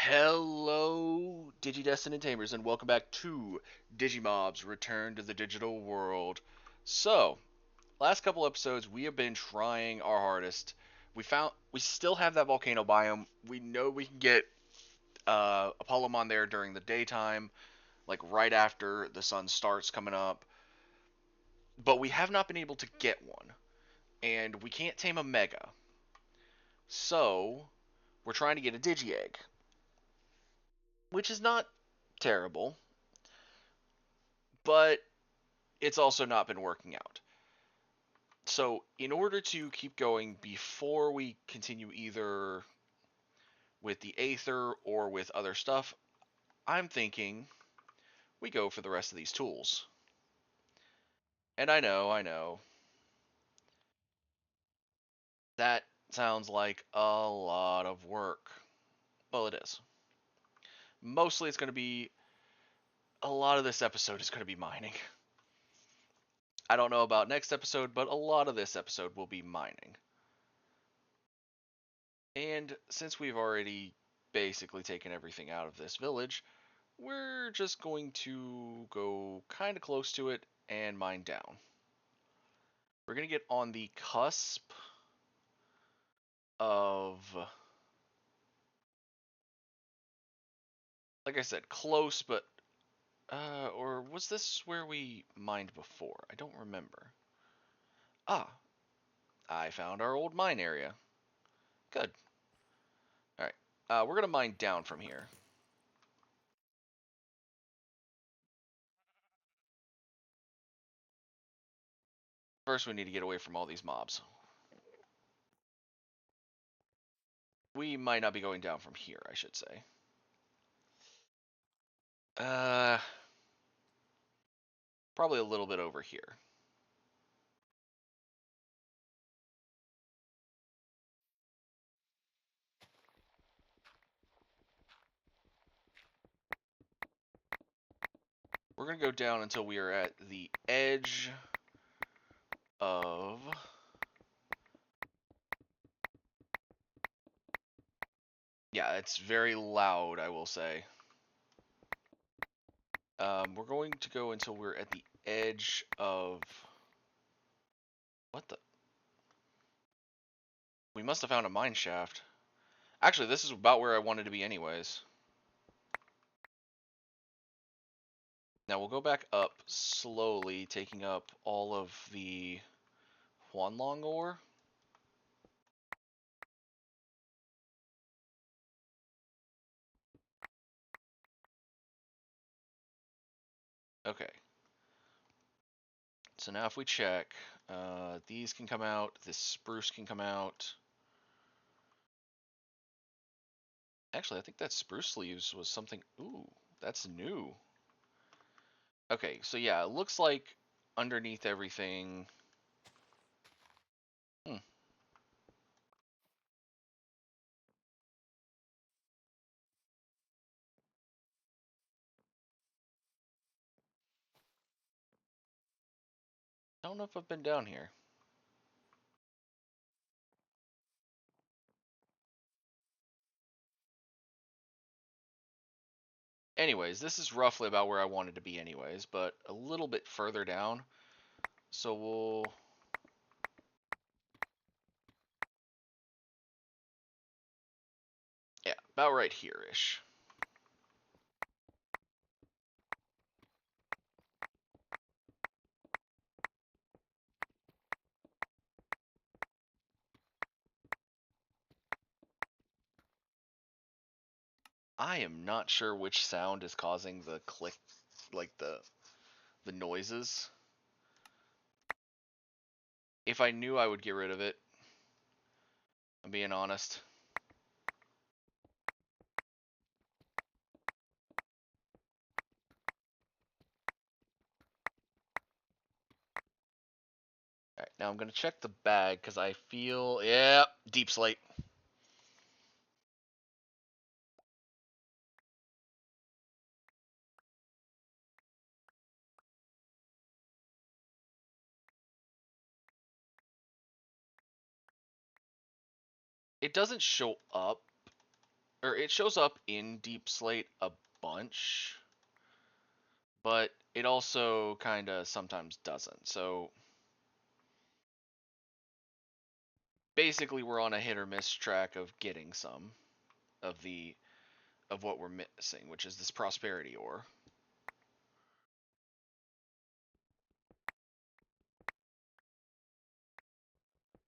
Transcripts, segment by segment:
Hello, Digi-destined and Tamers, and welcome back to Digimobs Return to the Digital World. So, last couple episodes, we have been trying our hardest. We still have that volcano biome. We know we can get Apollomon there during the daytime, like right after the sun starts coming up, but we have not been able to get one, and we can't tame a Mega. So, we're trying to get a Digi-Egg, which is not terrible, but it's also not been working out. So, in order to keep going before we continue either with the Aether or with other stuff, I'm thinking we go for the rest of these tools. And I know, that sounds like a lot of work. Well, it is. Mostly it's going to be, a lot of this episode is going to be mining. I don't know about next episode, but a lot of this episode will be mining. And since we've already basically taken everything out of this village, we're just going to go kind of close to it and mine down. We're going to get on the cusp of, like I said, close, but, or was this where we mined before? I don't remember. Ah, I found our old mine area. Good. Alright, we're going to mine down from here. First, we need to get away from all these mobs. We might not be going down from here, I should say. Uh, Probably a little bit over here. We're going to go down until we are at the edge of... Yeah, it's very loud, I will say. We're going to go until we're at the edge of... What the... We must have found a mine shaft. Actually, this is about where I wanted to be anyways. Now we'll go back up slowly, taking up all of the Huanlong ore. Okay. So now if we check, these can come out, this spruce can come out. Actually, I think that spruce leaves was something... Ooh, that's new. Okay, so yeah, it looks like underneath everything... Hmm. I don't know if I've been down here. Anyways, this is roughly about where I wanted to be anyways, but a little bit further down. So we'll... Yeah, about right here-ish. I am not sure which sound is causing the click, like the noises. If I knew, I would get rid of it. I'm being honest. Alright, now I'm going to check the bag because I feel... Yeah, deep slate. It doesn't show up or it shows up in Deep Slate a bunch, but it also kind of sometimes doesn't. So basically, we're on a hit or miss track of getting some of what we're missing, which is this prosperity ore.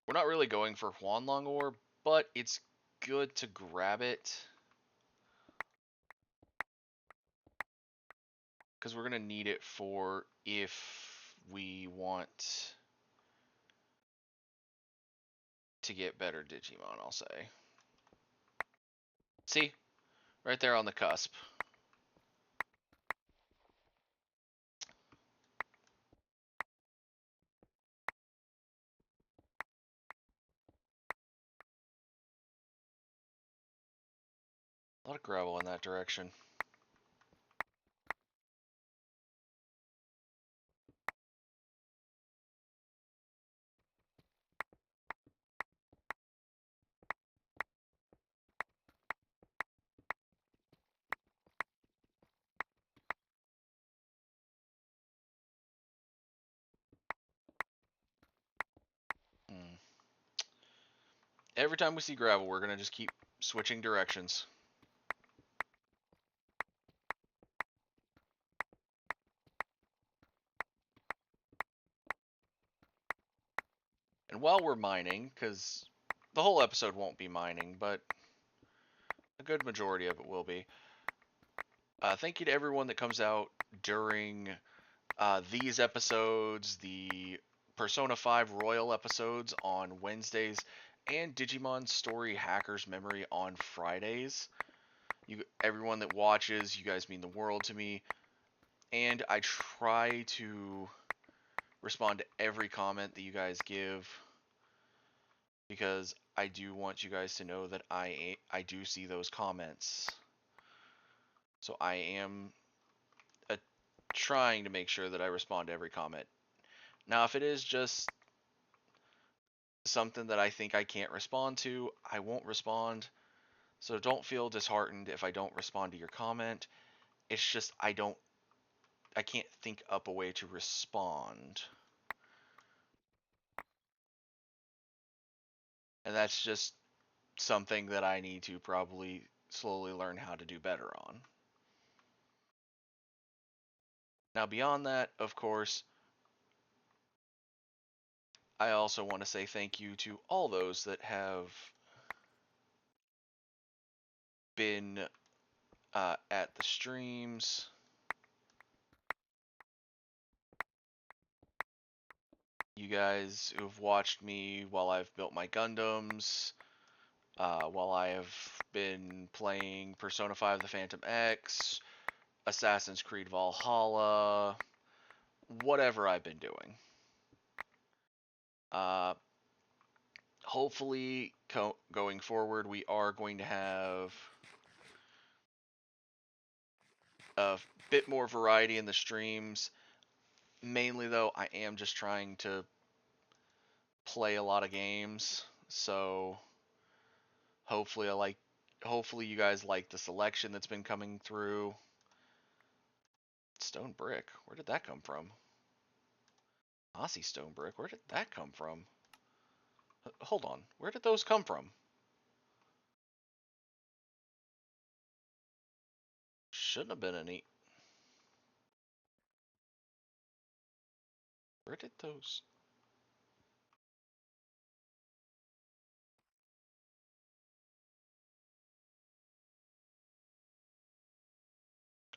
We're not really going for Huanlong ore, but it's good to grab it because we're gonna need it for if we want to get better Digimon, I'll say. See? Right there on the cusp. A lot of gravel in that direction. Hmm. Every time we see gravel, we're gonna just keep switching directions. And while we're mining, because the whole episode won't be mining, but a good majority of it will be. Thank you to everyone that comes out during these episodes, the Persona 5 Royal episodes on Wednesdays, and Digimon Story Hackers Memory on Fridays. Everyone that watches, you guys mean the world to me, and I try to respond to every comment that you guys give because I do want you guys to know that I do see those comments. So I am trying to make sure that I respond to every comment. Now, if it is just something that I think I can't respond to, I won't respond. So don't feel disheartened if I don't respond to your comment. It's just I can't think up a way to respond. And that's just something that I need to probably slowly learn how to do better on. Now, beyond that, of course, I also want to say thank you to all those that have been at the streams. You guys who've watched me while I've built my Gundams, while I have been playing Persona 5 The Phantom X, Assassin's Creed Valhalla, whatever I've been doing. Uh, Hopefully, going forward, we are going to have a bit more variety in the streams. Mainly, though, I am just trying to play a lot of games, so hopefully you guys like the selection that's been coming through. Stone brick, where did that come from? Aussie stone brick, where did that come from? Hold on, where did those come from? Shouldn't have been any. Where did those?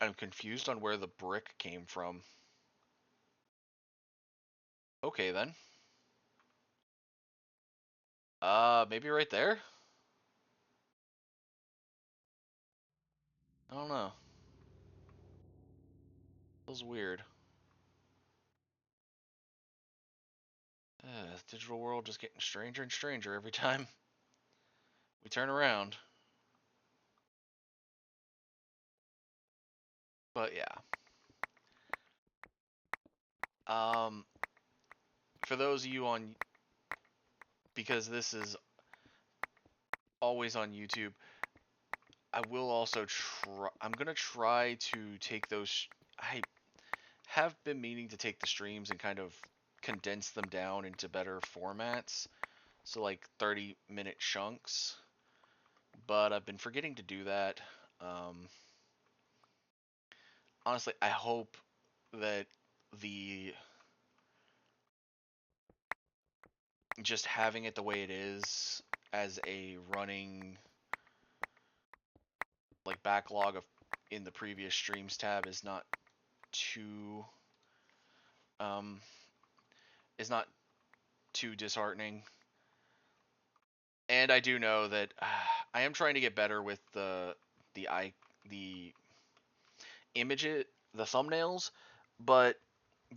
I'm confused on where the brick came from. Okay then. Maybe right there? I don't know. Feels weird. Digital world just getting stranger and stranger every time we turn around. But yeah. Um, for those of you on, because this is always on YouTube, I will also try. I'm gonna try to take those. I have been meaning to take the streams and kind of condense them down into better formats. So like 30-minute chunks. But I've been forgetting to do that. Um, Honestly, I hope that the just having it the way it is as a running like backlog of in the previous streams tab too um is not too disheartening. And I do know that I am trying to get better with the i the image the thumbnails, but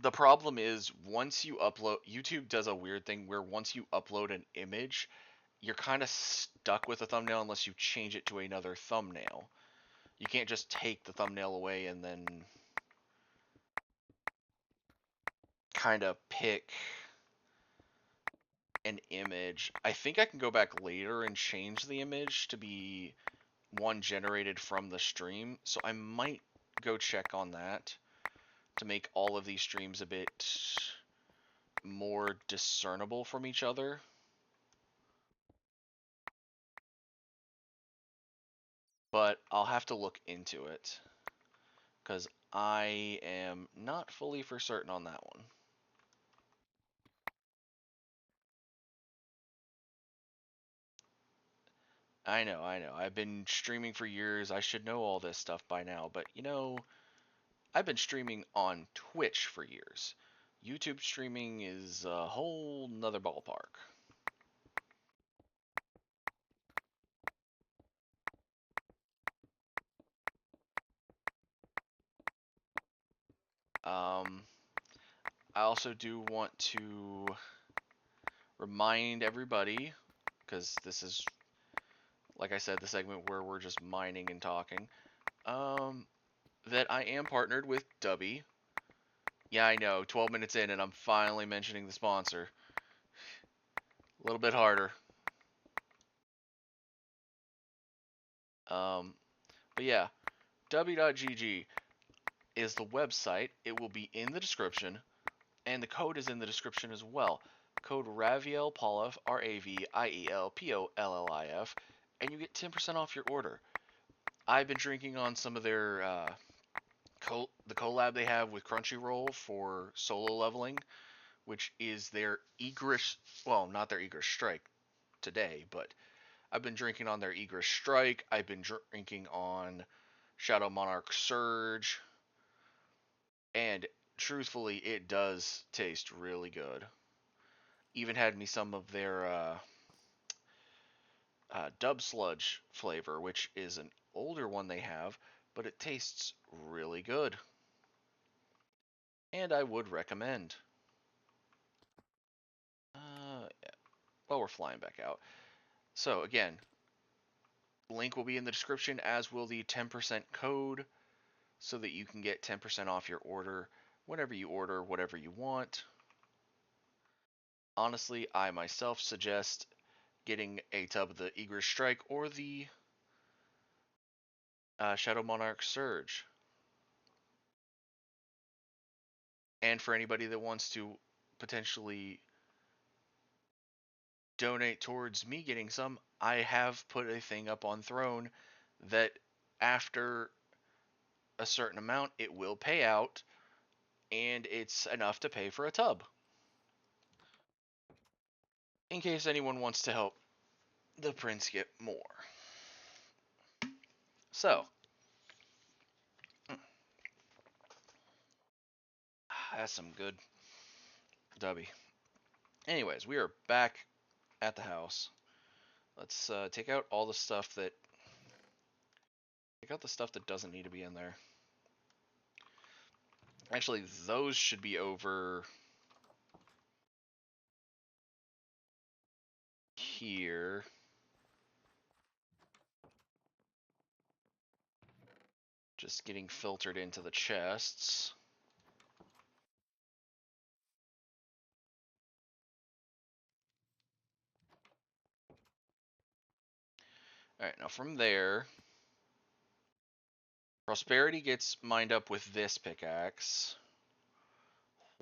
the problem is once you upload, YouTube does a weird thing where once you upload an image, you're kind of stuck with a thumbnail unless you change it to another thumbnail. You can't just take the thumbnail away and then kind of pick an image. I think I can go back later and change the image to be one generated from the stream. So I might go check on that to make all of these streams a bit more discernible from each other. But I'll have to look into it because I am not fully for certain on that one. I know, I know. I've been streaming for years. I should know all this stuff by now. But, you know, I've been streaming on Twitch for years. YouTube streaming is a whole nother ballpark. Um, I also do want to remind everybody, because this is, like I said, the segment where we're just mining and talking, that I am partnered with Dubby. Yeah, I know, 12 minutes in and I'm finally mentioning the sponsor. A little bit harder. Um, but yeah, Dubby.gg is the website. It will be in the description, and the code is in the description as well. Code RAVIELPOLIF, RAVIELPOLLIF, and you get 10% off your order. I've been drinking on some of their the collab they have with Crunchyroll for solo leveling, which is their Egress, well, not their Egress Strike today, but I've been drinking on their Egress Strike. I've been drinking on Shadow Monarch Surge, and truthfully, it does taste really good. Even had me some of their Dub Sludge flavor, which is an older one they have, but it tastes really good. And I would recommend. Yeah. Well, we're flying back out. So again, link will be in the description, as will the 10% code, so that you can get 10% off your order whenever you order whatever you want. Honestly, I myself suggest getting a tub of the Egress Strike or the Shadow Monarch Surge. And for anybody that wants to potentially donate towards me getting some, I have put a thing up on Throne that after a certain amount, it will pay out, and it's enough to pay for a tub. In case anyone wants to help the prince get more. So, that's some good dubby. Anyways, we are back at the house. Let's take out all the stuff that doesn't need to be in there. Actually, those should be over here. Just getting filtered into the chests. Alright, now from there, Prosperity gets mined up with this pickaxe.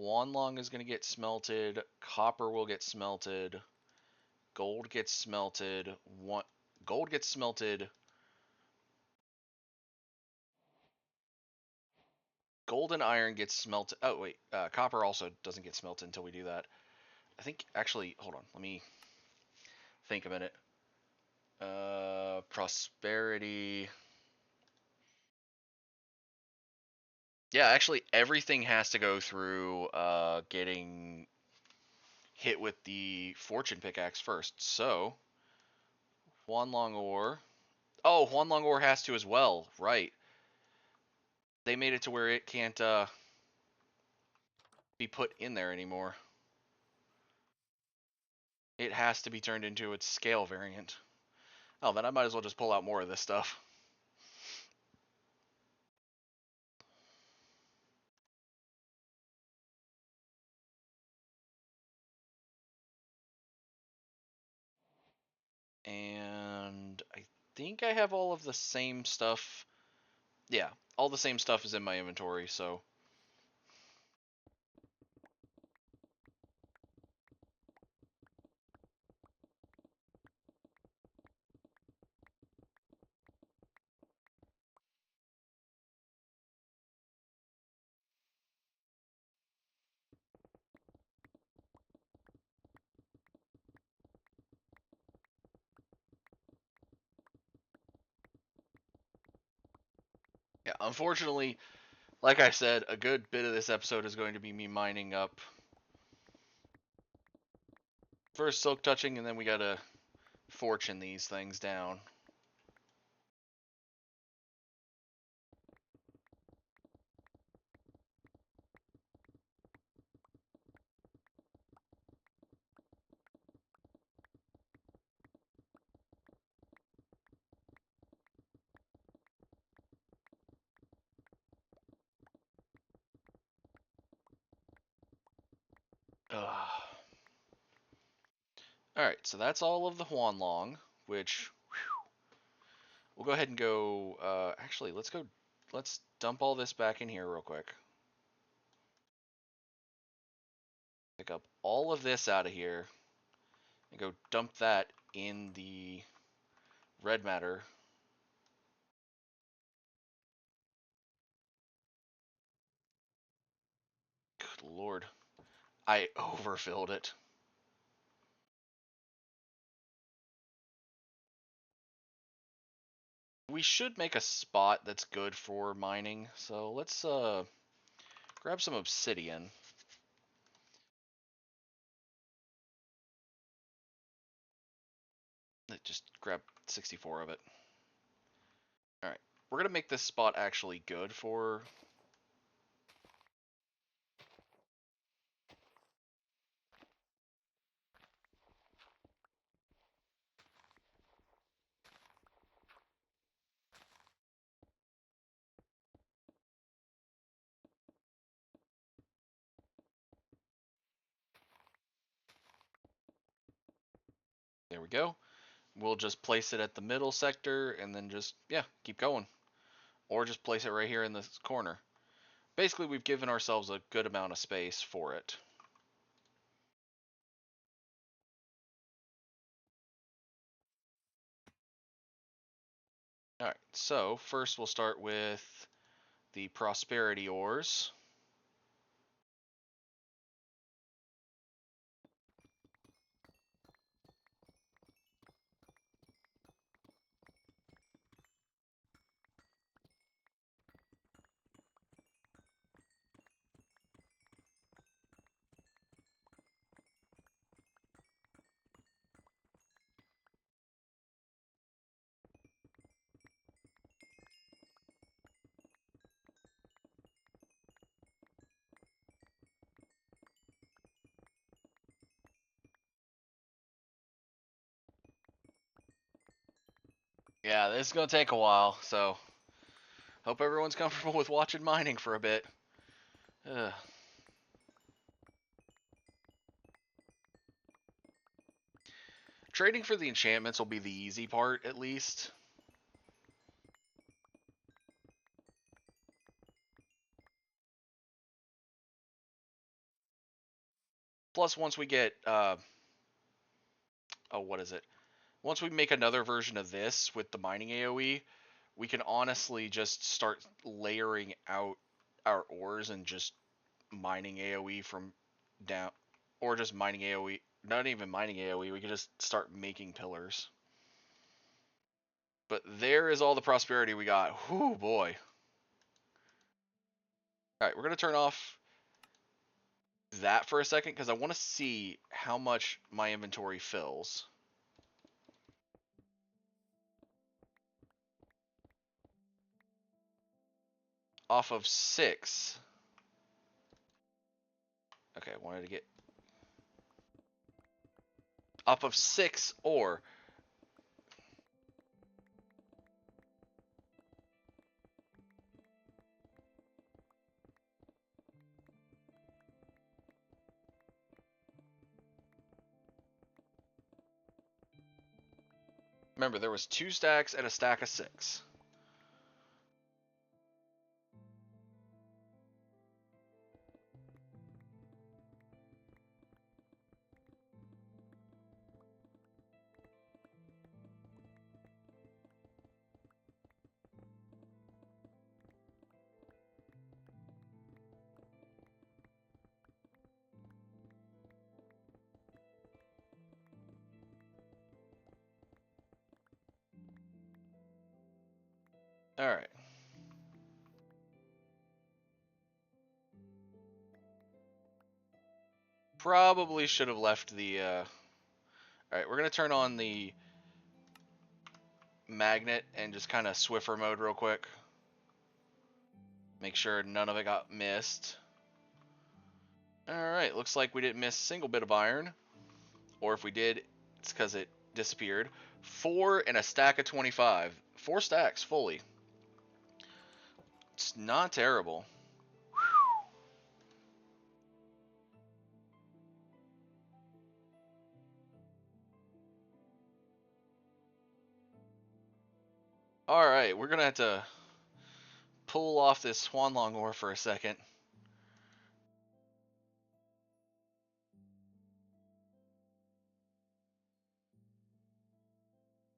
Huanlong is going to get smelted. Copper will get smelted. Gold gets smelted. Gold gets smelted. Gold and iron gets smelted. Oh, wait. Copper also doesn't get smelted until we do that. I think, actually, hold on. Let me think a minute. Prosperity. Yeah, actually, everything has to go through getting hit with the fortune pickaxe first. So, Huanlong ore. Oh, Huanlong ore has to as well. Right. They made it to where it can't be put in there anymore. It has to be turned into its scale variant. Oh, then I might as well just pull out more of this stuff. And I think I have all of the same stuff. Yeah, all the same stuff is in my inventory, so. Yeah, unfortunately, like I said, a good bit of this episode is going to be me mining up. First silk touching, and then we gotta fortune these things down. Ugh. Alright, so that's all of the Huanlong, which we'll go ahead and go. Actually, let's dump all this back in here real quick. Pick up all of this out of here and go dump that in the red matter. Good lord. I overfilled it. We should make a spot that's good for mining, so let's grab some obsidian. Just grab 64 of it. Alright, we're gonna make this spot actually good for... There we go. We'll just place it at the middle sector and then just, yeah, keep going. Or just place it right here in this corner. Basically, we've given ourselves a good amount of space for it. Alright, so first we'll start with the prosperity ores. Yeah, this is going to take a while, so hope everyone's comfortable with watching mining for a bit. Ugh. Trading for the enchantments will be the easy part, at least. Plus, once we get oh, what is it? Once we make another version of this with the mining AoE, we can honestly just start layering out our ores and just mining AoE from down, or just mining AoE. Not even mining AoE. We can just start making pillars. But there is all the prosperity we got. Whoo boy. All right, we're gonna turn off that for a second because I want to see how much my inventory fills. Off of 6. Okay, I wanted to get off of 6 ore. Remember, there was 2 stacks and a stack of 6. All right. Probably should have left the. All right, we're gonna turn on the magnet and just kind of Swiffer mode real quick. Make sure none of it got missed. Alright, looks like we didn't miss a single bit of iron. Or if we did, it's because it disappeared. 4 and a stack of 25. 4 stacks fully. It's not terrible. Alright, we're going to have to pull off this Swanlong ore for a second.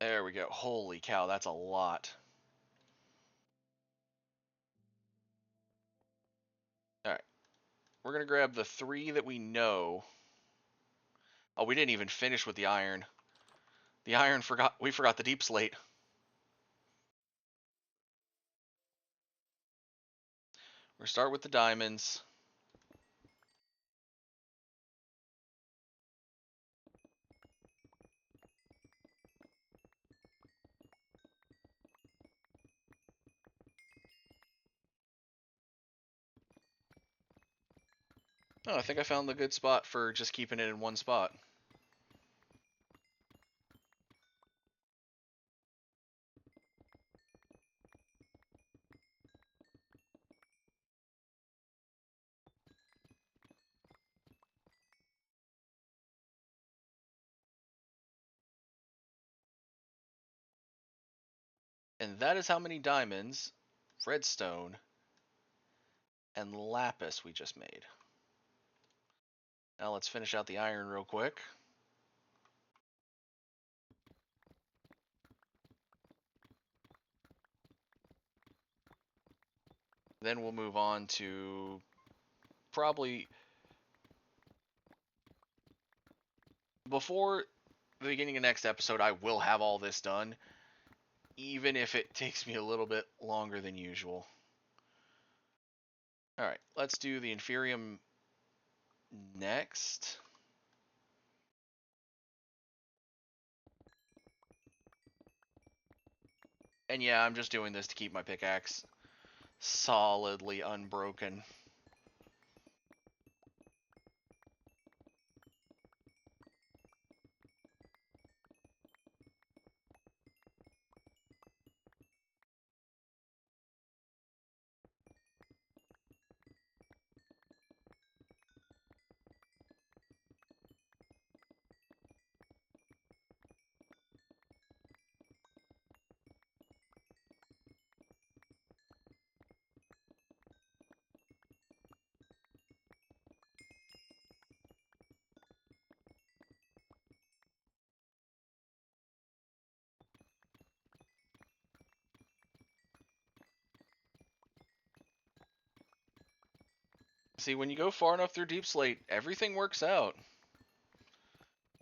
There we go. Holy cow, that's a lot. Alright. We're going to grab the 3 that we know. Oh, we didn't even finish with the iron. The iron we forgot the deep slate. We're going to start with the diamonds. Oh, I think I found the good spot for just keeping it in one spot. And that is how many diamonds, redstone, and lapis we just made. Now let's finish out the iron real quick. Then we'll move on to probably before the beginning of next episode, I will have all this done, even if it takes me a little bit longer than usual. Alright, let's do the Inferium next. And yeah, I'm just doing this to keep my pickaxe solidly unbroken. See, when you go far enough through Deep Slate, everything works out.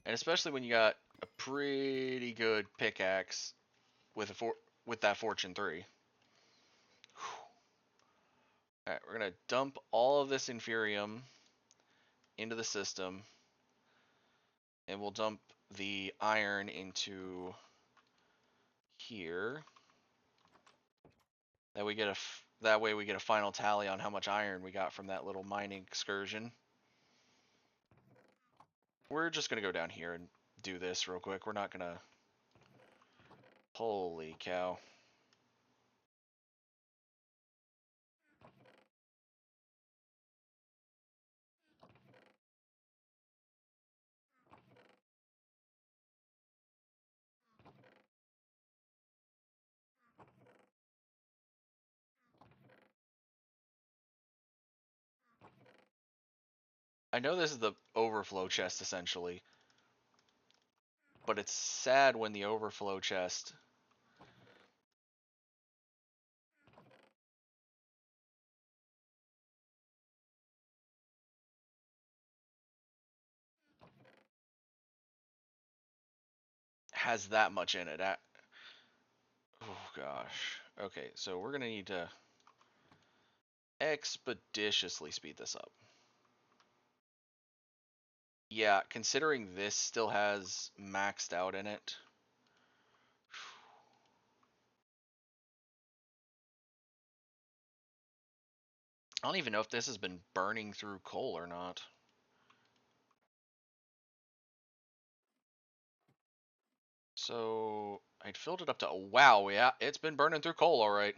And especially when you got a pretty good pickaxe with with that Fortune 3. Alright, we're gonna dump all of this Inferium into the system. And we'll dump the iron into here. That way we get a final tally on how much iron we got from that little mining excursion. We're just gonna go down here and do this real quick. We're not gonna... Holy cow. I know this is the overflow chest essentially, but it's sad when the overflow chest has that much in it. Oh gosh. Okay, so we're gonna need to expeditiously speed this up. Yeah, considering this still has maxed out in it. I don't even know if this has been burning through coal or not. So I'd filled it up to, wow, yeah, it's been burning through coal, all right.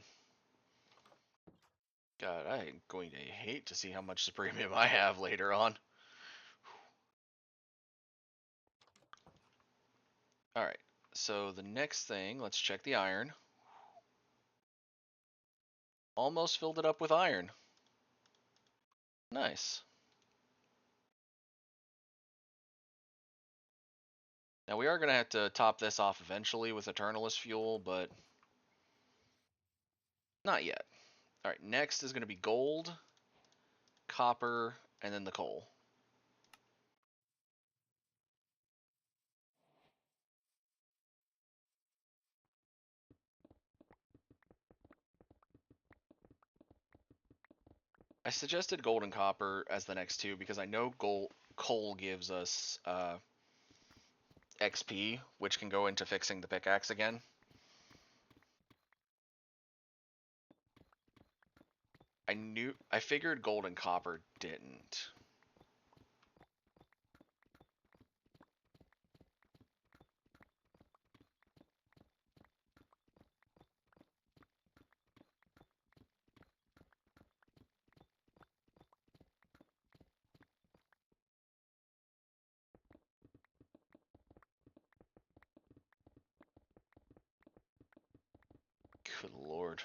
God, I'm going to hate to see how much Supremium I have later on. All right, so the next thing, let's check the iron. Almost filled it up with iron. Nice. Now we are going to have to top this off eventually with Eternalist fuel, but not yet. All right, next is going to be gold, copper, and then the coal. I suggested gold and copper as the next two because I know coal gives us XP, which can go into fixing the pickaxe again. I figured gold and copper didn't. Good lord.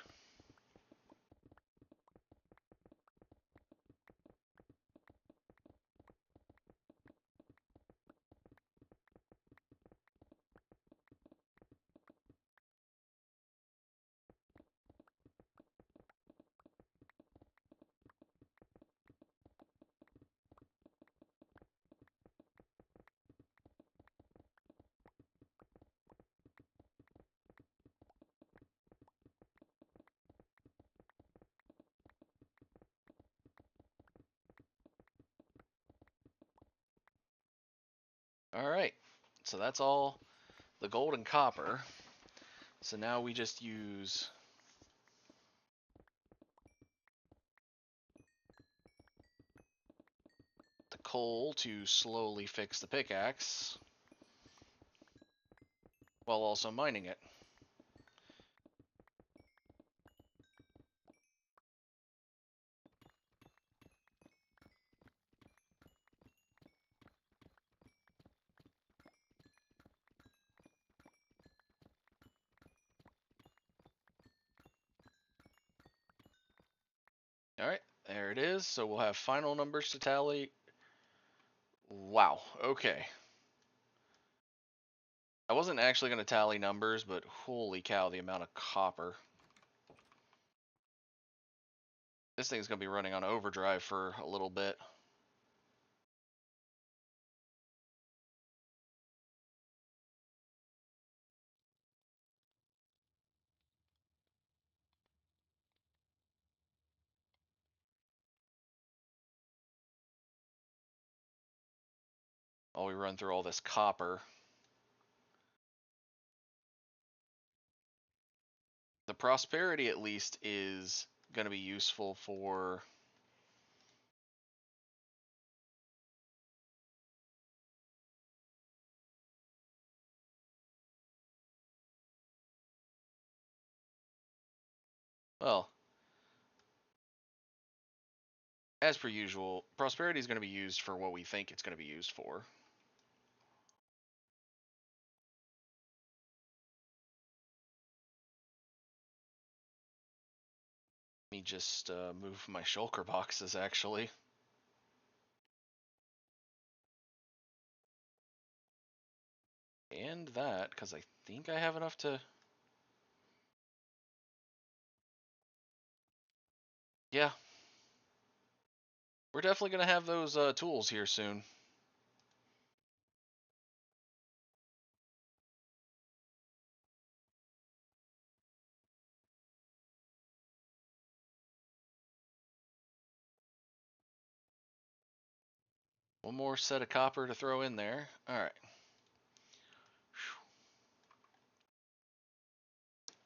All right, so that's all the gold and copper. So now we just use the coal to slowly fix the pickaxe while also mining it. All right, there it is. So we'll have final numbers to tally. Wow, okay. I wasn't actually going to tally numbers, but holy cow, the amount of copper. This thing's going to be running on overdrive for a little bit. While we run through all this copper. The prosperity, at least, is going to be useful for... Well, as per usual, prosperity is going to be used for what we think it's going to be used for. Let me just move my shulker boxes, actually. And that, because I think I have enough to... Yeah. We're definitely going to have those tools here soon. One more set of copper to throw in there. Alright.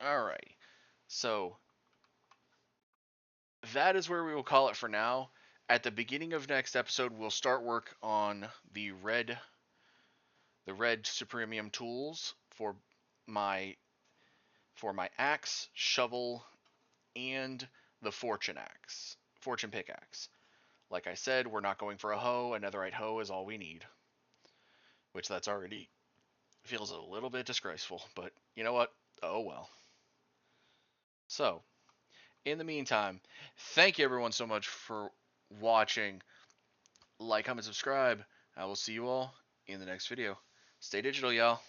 Alright. So, that is where we will call it for now. At the beginning of next episode, we'll start work on the red Supremium Tools my for my axe, shovel, and the fortune pickaxe. Like I said, we're not going for a hoe. A netherite hoe is all we need, which that's already feels a little bit disgraceful, but you know what? Oh well. So, in the meantime, thank you everyone so much for watching. Like, comment, subscribe. I will see you all in the next video. Stay digital, y'all.